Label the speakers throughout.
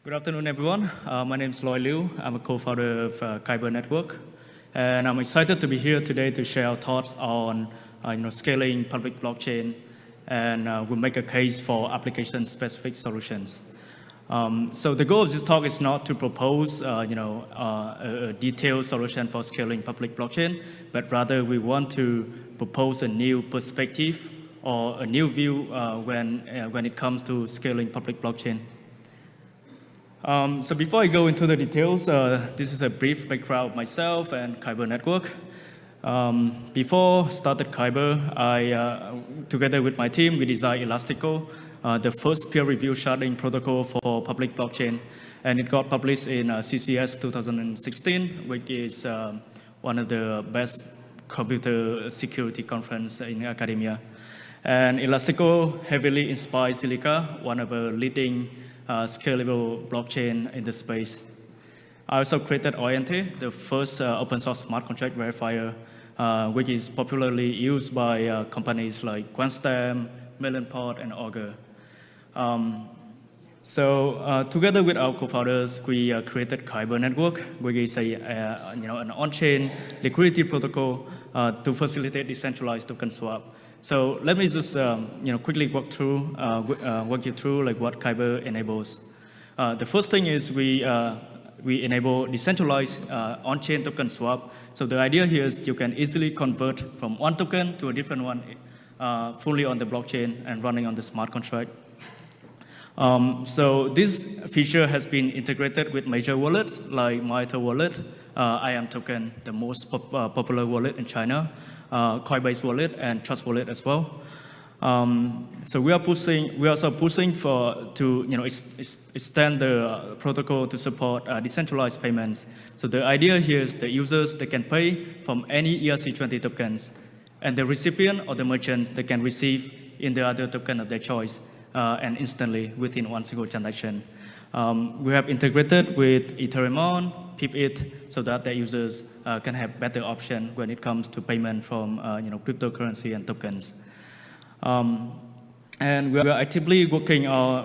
Speaker 1: Good afternoon, everyone. My name is Loy Liu. I'm a co-founder of Kyber Network, and I'm excited to be here today to share our thoughts on scaling public blockchain, and we'll make a case for application-specific solutions. So the goal of this talk is not to propose a detailed solution for scaling public blockchain, but rather we want to propose a new perspective or a new view when it comes to scaling public blockchain. So before I go into the details, this is a brief background of myself and Kyber Network. Before started Kyber, together with my team, we designed Elastico, the first peer-reviewed sharding protocol for public blockchain, and it got published in CCS 2016, which is one of the best computer security conference in academia. And Elastico heavily inspired Silica, one of the leading scalable blockchain in the space. I also created Oriente, the first open source smart contract verifier, which is popularly used by companies like Quantstamp, Melonport, and Augur. Together with our co-founders, we created Kyber Network, which is an on-chain liquidity protocol to facilitate decentralized token swap. So let me just quickly walk you through like what Kyber enables. The first thing is we enable decentralized on-chain token swap. So the idea here is you can easily convert from one token to a different one fully on the blockchain and running on the smart contract. So this feature has been integrated with major wallets like MyTel Wallet, IAM Token, the most popular wallet in China, Coinbase Wallet, and Trust Wallet as well. So we are also pushing to extend the protocol to support decentralized payments. So the idea here is the users, they can pay from any ERC20 tokens, and the recipient or the merchants, they can receive in the other token of their choice and instantly within one single transaction. We have integrated with Ethereum, PipIt, so that the users can have better option when it comes to payment from cryptocurrency and tokens. And we are actively working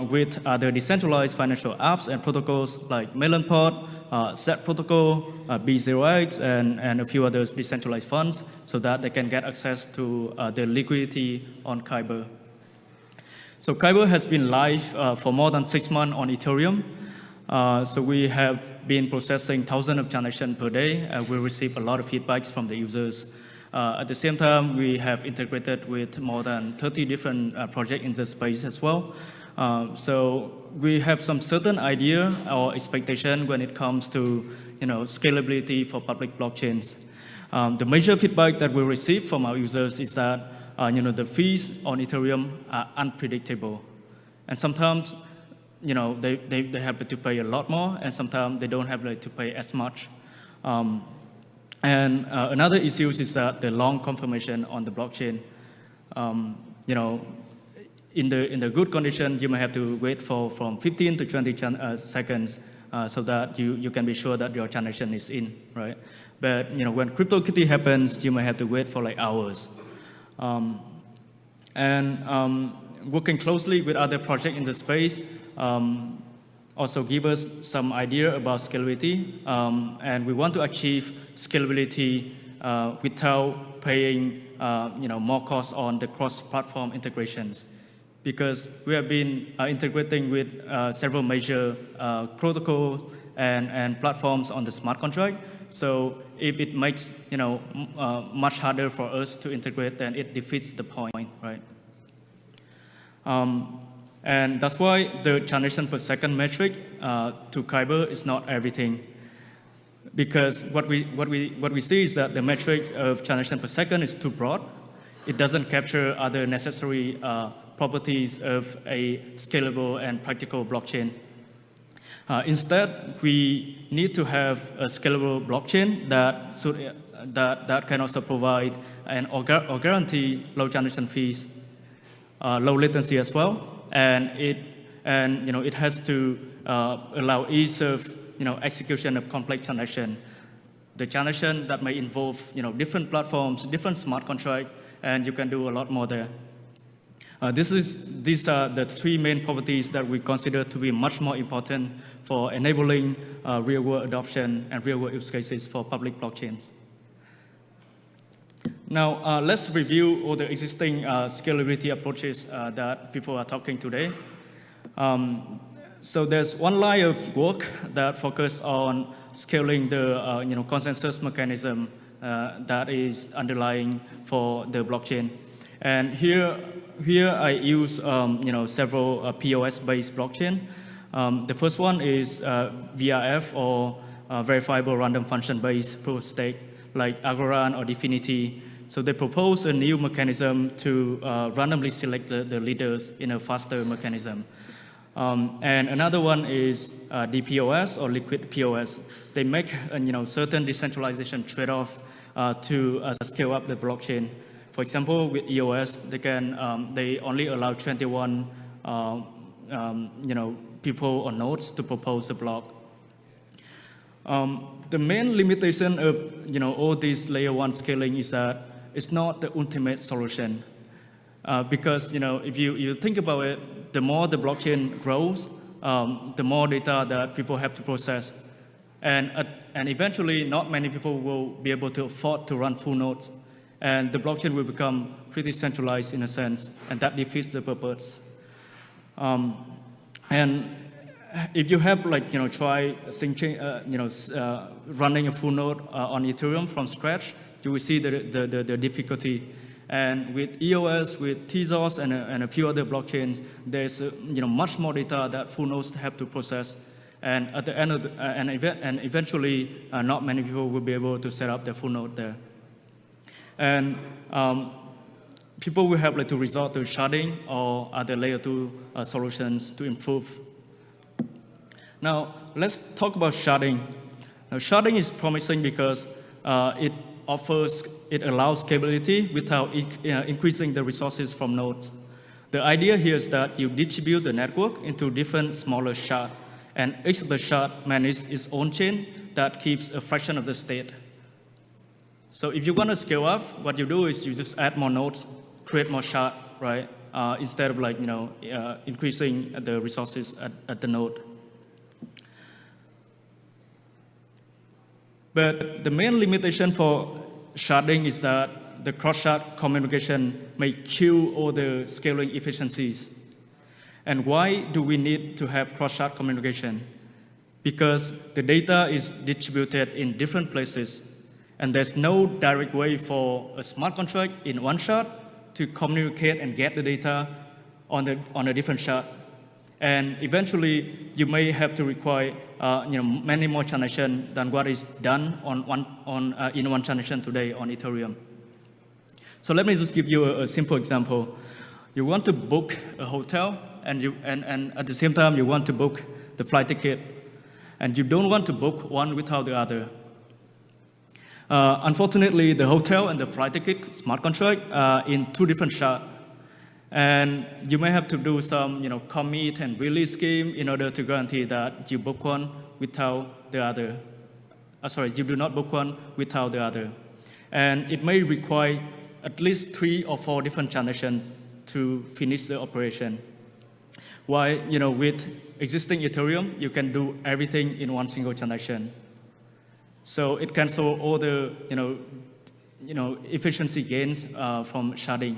Speaker 1: with other decentralized financial apps and protocols like Melonport, SET protocol, B0X, and a few other decentralized funds, so that they can get access to the liquidity on Kyber. So Kyber has been live for more than 6 months on Ethereum. So we have been processing thousands of transactions per day. We receive a lot of feedbacks from the users. At the same time, we have integrated with more than 30 different projects in the space as well. So we have some certain idea or expectation when it comes to scalability for public blockchains. The major feedback that we receive from our users is that the fees on Ethereum are unpredictable, and sometimes they have to pay a lot more, and sometimes they don't have to pay as much. And another issue is that the long confirmation on the blockchain. In the good condition, you may have to wait for from 15 to 20 seconds so that you can be sure that your transaction is in, right? But when CryptoKitty happens, you may have to wait for like hours. Working closely with other projects in the space also give us some idea about scalability, and we want to achieve scalability without paying more costs on the cross-platform integrations, because we have been integrating with several major protocols and platforms on the smart contract. So if it makes much harder for us to integrate, then it defeats the point, right? And that's why the transaction per second metric to Kyber is not everything, because what we see is that the metric of transaction per second is too broad. It doesn't capture other necessary properties of a scalable and practical blockchain. Instead, we need to have a scalable blockchain that can also provide or guarantee low transaction fees, low latency as well, and it has to allow ease of execution of complex transaction. The transaction that may involve different platforms, different smart contracts, and you can do a lot more there. These are the three main properties that we consider to be much more important for enabling real-world adoption and real-world use cases for public blockchains. Now, let's review all the existing scalability approaches that people are talking today. So there's one line of work that focuses on scaling the consensus mechanism that is underlying for the blockchain. And here I use several POS-based blockchain. The first one is VRF, or verifiable random function-based proof of stake, like Algorand or Dfinity. So they propose a new mechanism to randomly select the leaders in a faster mechanism. And another one is DPOS, or liquid POS. They make certain decentralization trade-off to scale up the blockchain. For example, with EOS, they only allow 21 people or nodes to propose a block. The main limitation of all this layer 1 scaling is that it's not the ultimate solution. Because if you think about it, the more the blockchain grows, the more data that people have to process. And eventually, not many people will be able to afford to run full nodes. And the blockchain will become pretty centralized in a sense, and that defeats the purpose. And if you have try running a full node on Ethereum from scratch, you will see the difficulty. And with EOS, with Tezos, and a few other blockchains, there's much more data that full nodes have to process. And at the end of and eventually, not many people will be able to set up their full node there. And people will have to resort to sharding or other layer 2 solutions to improve. Now, let's talk about sharding. Now, sharding is promising because it allows scalability without increasing the resources from nodes. The idea here is that you distribute the network into different smaller shards, and each of the shards manages its own chain that keeps a fraction of the state. So if you want to scale up, what you do is you just add more nodes, create more shards, right? Instead of increasing the resources at the node. But the main limitation for sharding is that the cross-shard communication may kill all the scaling efficiencies. And why do we need to have cross-shard communication? Because the data is distributed in different places, and there's no direct way for a smart contract in one shard to communicate and get the data on a different shard. And eventually, you may have to require many more transactions than what is done in one transaction today on Ethereum. So let me just give you a simple example. You want to book a hotel, and at the same time you want to book the flight ticket, and you don't want to book one without the other. Unfortunately, the hotel and the flight ticket smart contract are in two different shards. And you may have to do some commit and release scheme in order to guarantee that you book one without the other. You do not book one without the other. And it may require at least 3 or 4 different transactions to finish the operation. While with existing Ethereum, you can do everything in one single transaction. So it cancels all the efficiency gains from sharding.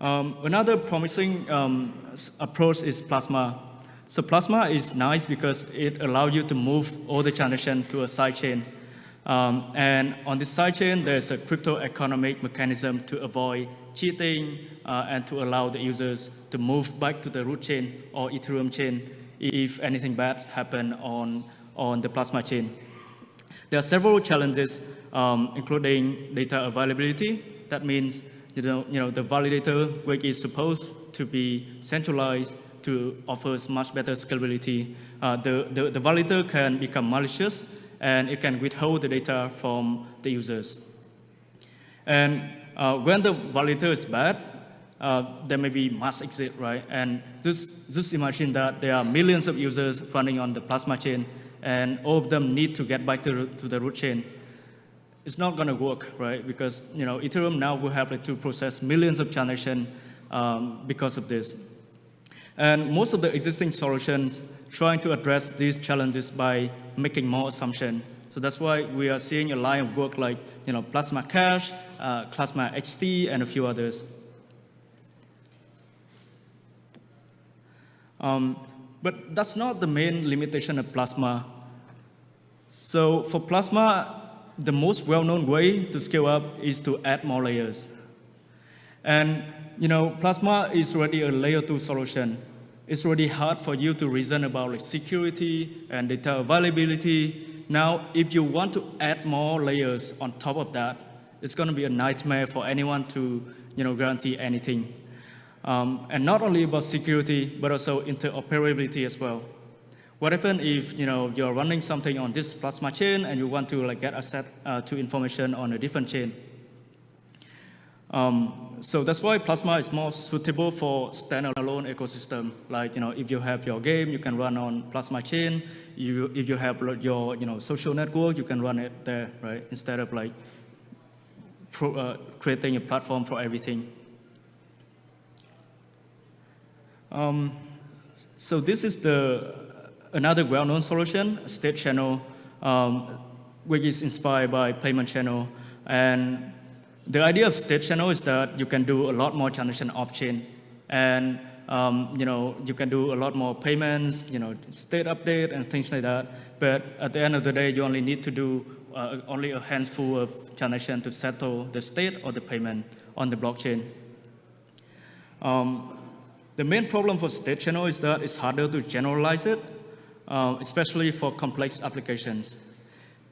Speaker 1: Another promising approach is Plasma. So Plasma is nice because it allows you to move all the transactions to a sidechain. And on this sidechain, there's a crypto economic mechanism to avoid cheating and to allow the users to move back to the root chain or Ethereum chain if anything bad happens on the Plasma chain. There are several challenges, including data availability. That means the validator, which is supposed to be centralized to offer much better scalability, the validator can become malicious, and it can withhold the data from the users. And when the validator is bad, there may be mass exit, right? And just imagine that there are millions of users running on the Plasma chain, and all of them need to get back to the root chain. It's not going to work, right? Because Ethereum now will have to process millions of transactions because of this. And most of the existing solutions trying to address these challenges by making more assumptions. So that's why we are seeing a line of work like Plasma Cache, Plasma HT, and a few others. But that's not the main limitation of Plasma. So for Plasma, the most well-known way to scale up is to add more layers. And Plasma is already a layer 2 solution. It's already hard for you to reason about like security and data availability. Now, if you want to add more layers on top of that, it's going to be a nightmare for anyone to guarantee anything. And not only about security, but also interoperability as well. What happens if you're running something on this Plasma chain and you want to get access to information on a different chain? So that's why Plasma is more suitable for standalone ecosystem. Like if you have your game, you can run on Plasma chain. If you have your social network, you can run it there, right? Instead of creating a platform for everything. So this is another well-known solution, Slate Channel, which is inspired by payment channel. And the idea of Slate Channel is that you can do a lot more transaction off-chain, and you can do a lot more payments, state update and things like that. But at the end of the day, you only need to do only a handful of transactions to settle the state or the payment on the blockchain. The main problem for Slate Channel is that it's harder to generalize it, especially for complex applications,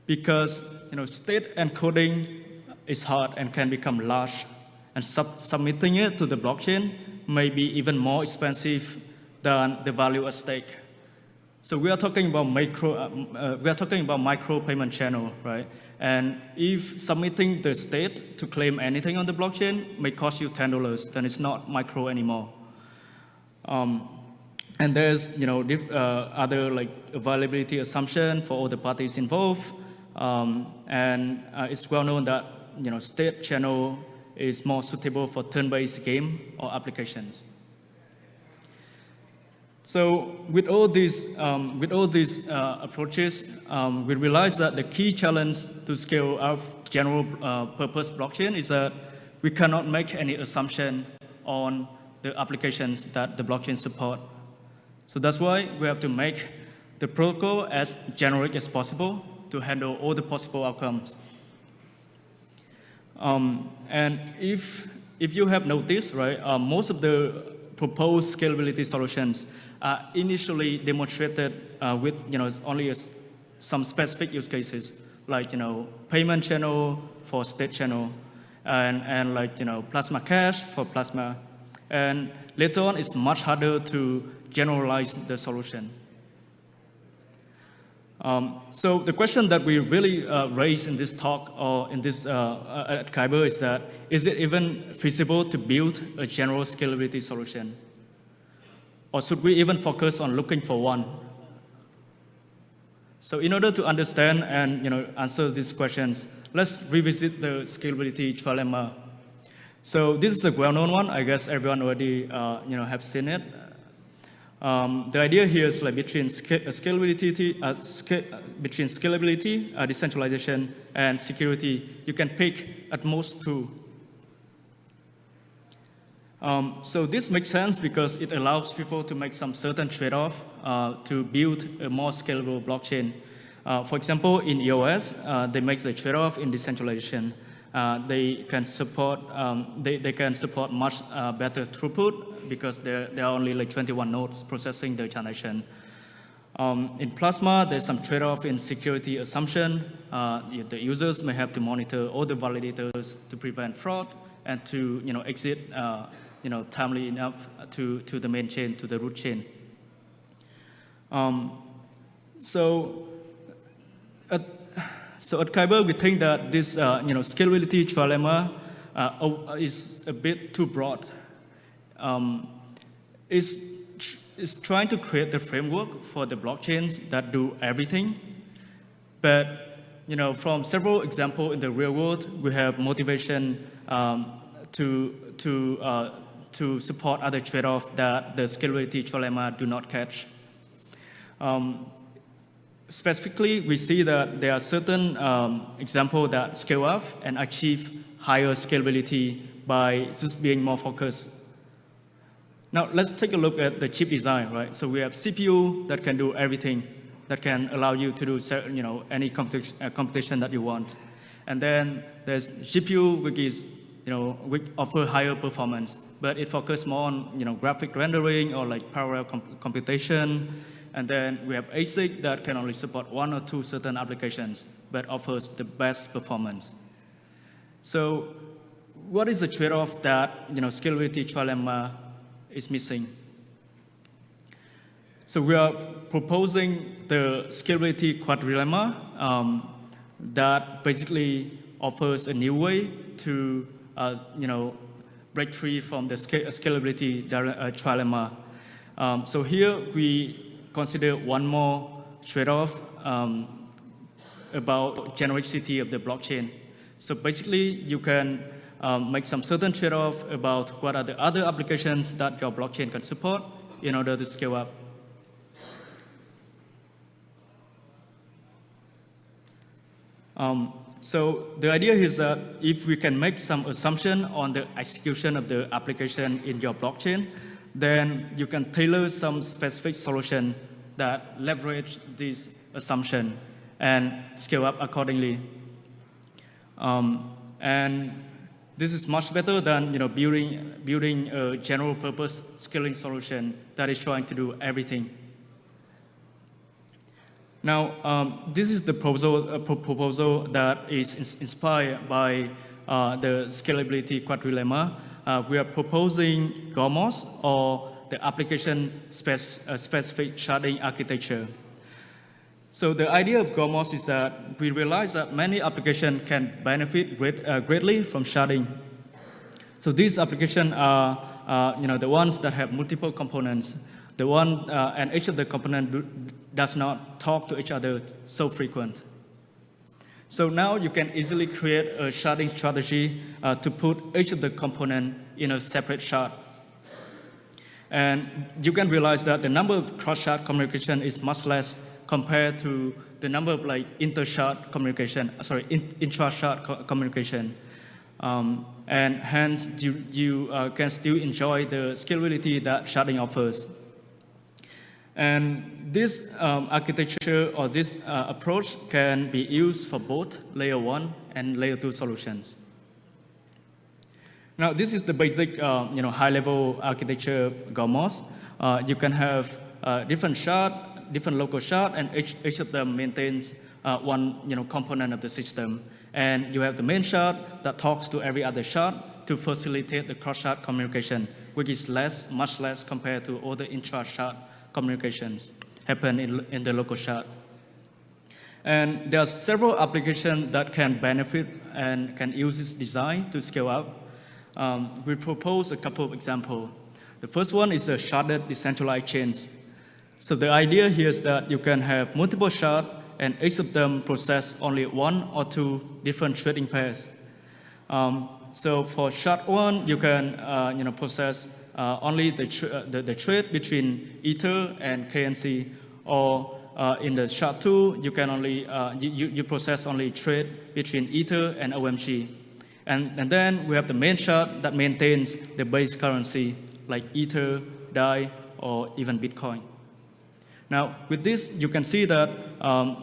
Speaker 1: because state encoding is hard and can become large, and submitting it to the blockchain may be even more expensive than the value at stake. So we are talking about micro payment channel, right? And if submitting the state to claim anything on the blockchain may cost you $10, then it's not micro anymore. And there's other availability assumption for all the parties involved, and it's well known that Slate Channel is more suitable for turn-based game or applications. So with all these approaches, we realize that the key challenge to scale our general purpose blockchain is that we cannot make any assumption on the applications that the blockchain support. So that's why we have to make the protocol as generic as possible to handle all the possible outcomes. And if you have noticed, right, most of the proposed scalability solutions are initially demonstrated with only some specific use cases, like payment channel for Slate Channel, and Plasma Cache for Plasma. And later on, it's much harder to generalize the solution. So the question that we really raise in this talk or in this at Kyber is that, is it even feasible to build a general scalability solution? Or should we even focus on looking for one? So in order to understand and answer these questions, let's revisit the Scalability Trilemma. So this is a well-known one. I guess everyone already have seen it. The idea here is between scalability, decentralization, and security. You can pick at most two. So this makes sense because it allows people to make some certain trade-off to build a more scalable blockchain. For example, in EOS, they make the trade-off in decentralization. They can support much better throughput because there are only 21 nodes processing the transaction. In Plasma, there's some trade-off in security assumption. The users may have to monitor all the validators to prevent fraud and to exit timely enough to the main chain, to the root chain. So at Kyber, we think that this scalability trilemma is a bit too broad. It's trying to create the framework for the blockchains that do everything. But from several examples in the real world, we have motivation to to support other trade-offs that the scalability trilemma do not catch. Specifically, we see that there are certain examples that scale up and achieve higher scalability by just being more focused. Now, let's take a look at the chip design, right? So we have CPU that can do everything, that can allow you to do any computation that you want. And then there's GPU, which is which offer higher performance, but it focuses more on graphic rendering or like parallel computation. And then we have ASIC that can only support one or two certain applications, but offers the best performance. So what is the trade-off that scalability trilemma is missing? So we are proposing the scalability quadrilemma that basically offers a new way to break free from the scalability trilemma. So here we consider one more trade-off about genericity of the blockchain. So basically, you can make some certain trade-off about what are the other applications that your blockchain can support in order to scale up. So the idea is that if we can make some assumption on the execution of the application in your blockchain, then you can tailor some specific solution that leverage this assumption and scale up accordingly. And this is much better than building a general purpose scaling solution that is trying to do everything. Now, this is the proposal that is inspired by the scalability quadrilemma. We are proposing Gormos, or the application specific sharding architecture. So the idea of Gormos is that we realize that many applications can benefit greatly from sharding. So these applications are the ones that have multiple components. And each of the components does not talk to each other so frequent. So now you can easily create a sharding strategy to put each of the components in a separate shard. And you can realize that the number of cross-shard communication is much less compared to the number of intra-shard communication. And hence you can still enjoy the scalability that sharding offers. And this architecture or this approach can be used for both layer 1 and layer 2 solutions. Now, this is the basic high-level architecture of Gormos. You can have different shard, different local shard, and each of them maintains one component of the system. And you have the main shard that talks to every other shard to facilitate the cross-shard communication, which is much less compared to all the intra-shard communications happen in the local shard. And there are several applications that can benefit and can use this design to scale up. We propose a couple of examples. The first one is a sharded decentralized chains. So the idea here is that you can have multiple shards, and each of them process only one or two different trading pairs. So for shard 1, you can process only the trade between Ether and KNC, or in the shard 2, you can only you process only trade between Ether and OMG. And then we have the main shard that maintains the base currency like Ether, DAI, or even Bitcoin. Now, with this, you can see that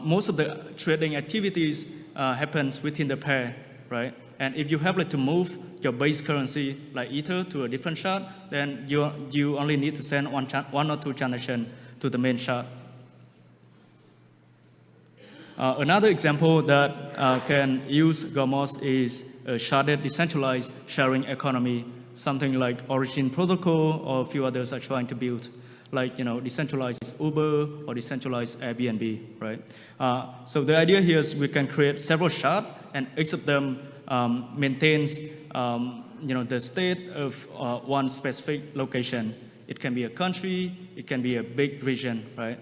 Speaker 1: most of the trading activities happens within the pair, right? And if you happen to move your base currency like Ether to a different shard, then you only need to send one or two transactions to the main shard. Another example that can use Gormos is a sharded decentralized sharing economy, something like Origin Protocol or a few others are trying to build, like decentralized Uber or decentralized Airbnb, right? So the idea here is we can create several shards, and each of them maintains the state of one specific location. It can be a country, it can be a big region, right?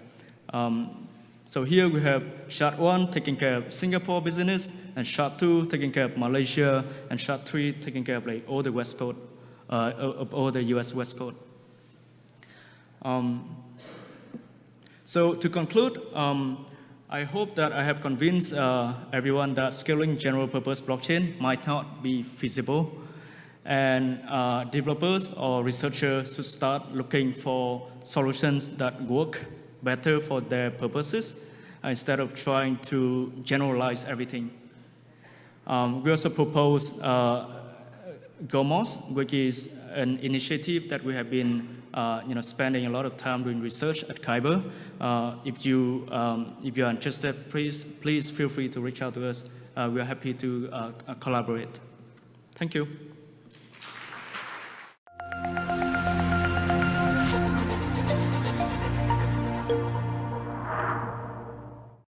Speaker 1: So here we have shard 1 taking care of Singapore business, and shard 2 taking care of Malaysia, and shard 3 taking care of all the West Coast over the US West Coast. So to conclude, I hope that I have convinced everyone that scaling general purpose blockchain might not be feasible, and developers or researchers should start looking for solutions that work better for their purposes instead of trying to generalize everything. We also propose Gormos, which is an initiative that we have been spending a lot of time doing research at Kyber. If you are interested, please feel free to reach out to us. We are happy to collaborate. Thank you.